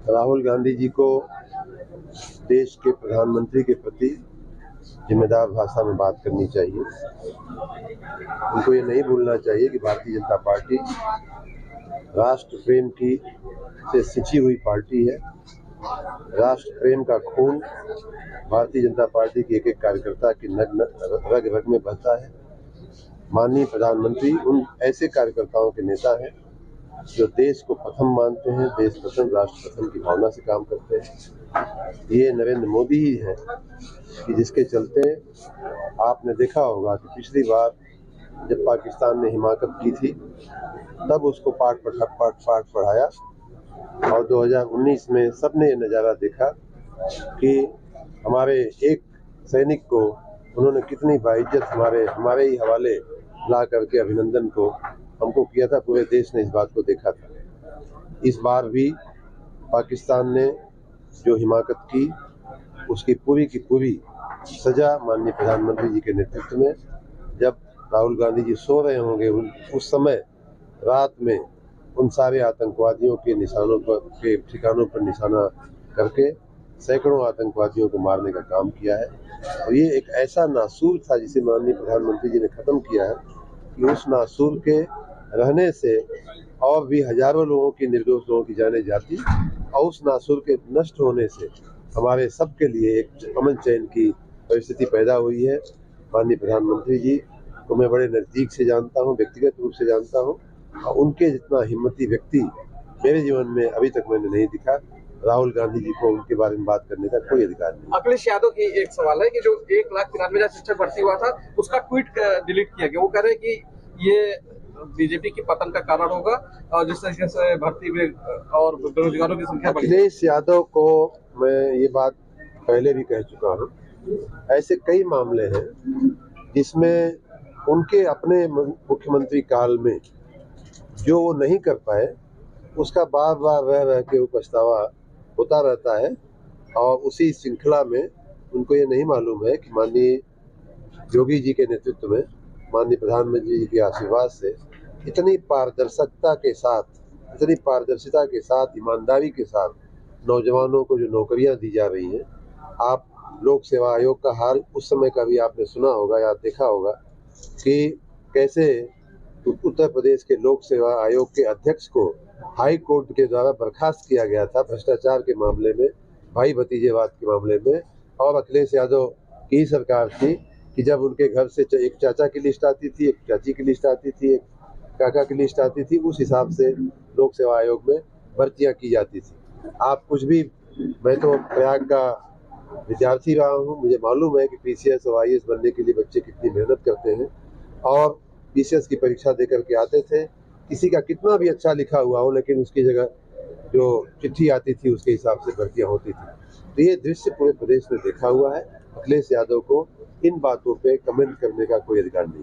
राहुल गांधी जी को देश के प्रधानमंत्री के प्रति जिम्मेदार भाषा में बात करनी चाहिए। उनको ये नहीं भूलना चाहिए कि भारतीय जनता पार्टी राष्ट्र प्रेम की से सिंची हुई पार्टी है। राष्ट्र प्रेम का खून भारतीय जनता पार्टी के एक एक कार्यकर्ता की रग रग में बहता है। माननीय प्रधानमंत्री उन ऐसे कार्यकर्ताओं के नेता हैं जो देश को प्रथम मानते हैं, देश प्रथम राष्ट्र प्रथम की भावना से काम करते हैं। ये नरेंद्र मोदी ही है कि जिसके चलते आपने देखा होगा कि पिछली बार जब पाकिस्तान ने हिमाकत की थी तब उसको पाठ पढ़ाया और 2019 में सबने ये नज़ारा देखा कि हमारे एक सैनिक को उन्होंने कितनी बाइज्जत हमारे ही हवाले ला करके अभिनंदन को हमको किया था। पूरे देश ने इस बात को देखा था। इस बार भी पाकिस्तान ने जो हिमाकत की उसकी पूरी की पूरी सजा माननीय प्रधानमंत्री जी के नेतृत्व में, जब राहुल गांधी जी सो रहे होंगे उस समय रात में उन सारे आतंकवादियों के ठिकानों पर निशाना करके सैकड़ों आतंकवादियों को मारने का काम किया है। और ये एक ऐसा नासूर था जिसे माननीय प्रधानमंत्री जी ने खत्म किया है कि उस नासूर के रहने से और भी हजारों लोगों की, निर्दोष लोगों की जानें जाती और उस नासूर के नष्ट होने से हमारे सबके लिए एक अमन चैन की परिस्थिति पैदा हुई है। माननीय प्रधानमंत्री जी को मैं बड़े नज़दीक से जानता हूँ, व्यक्तिगत रूप से जानता हूँ, और उनके जितना हिम्मती व्यक्ति मेरे जीवन में अभी तक मैंने नहीं दिखा। राहुल गांधी जी को उनके बारे में बात करने का कोई अधिकार नहीं। अखिलेश यादव की एक सवाल है कि जो 1,93,000 शिक्षक भर्ती हुआ था उसका ट्वीट डिलीट किया गया। वो कह रहे हैं कि ये बीजेपी की पतन का कारण होगा और जिस तरीके से भर्ती में और बेरोजगारों की संख्या बढ़ी। अखिलेश यादव को मैं ये बात पहले भी कह चुका हूँ, ऐसे कई मामले हैं जिसमें उनके अपने मुख्यमंत्री काल में जो वो नहीं कर पाए उसका बार बार रह के वो पछतावा होता रहता है। और उसी श्रृंखला में उनको ये नहीं मालूम है कि माननीय योगी जी के नेतृत्व में, माननीय प्रधानमंत्री जी के आशीर्वाद से इतनी पारदर्शिता के साथ, ईमानदारी के साथ नौजवानों को जो नौकरियां दी जा रही हैं। आप लोक सेवा आयोग का हाल उस समय का भी आपने सुना होगा या देखा होगा कि कैसे उत्तर प्रदेश के लोक सेवा आयोग के अध्यक्ष को हाई कोर्ट के द्वारा बर्खास्त किया गया था भ्रष्टाचार के मामले में, भाई भतीजेवाद के मामले में। और अखिलेश यादव की सरकार थी कि जब उनके घर से एक चाचा की लिस्ट आती थी, एक चाची की लिस्ट आती थी, एक काका की लिस्ट आती थी, उस हिसाब से लोक सेवा आयोग में भर्तियां की जाती थी। आप कुछ भी, मैं तो प्रयाग का विद्यार्थी रहा हूँ, मुझे मालूम है कि पीसीएस और आईएएस बनने के लिए बच्चे कितनी मेहनत करते हैं और पीसीएस की परीक्षा देकर के आते थे। किसी का कितना भी अच्छा लिखा हुआ हो लेकिन उसकी जगह जो चिट्ठी आती थी उसके हिसाब से भर्तियां होती थी। तो ये दृश्य पूरे प्रदेश में देखा हुआ है। अखिलेश यादव को इन बातों पे कमेंट करने का कोई अधिकार नहीं।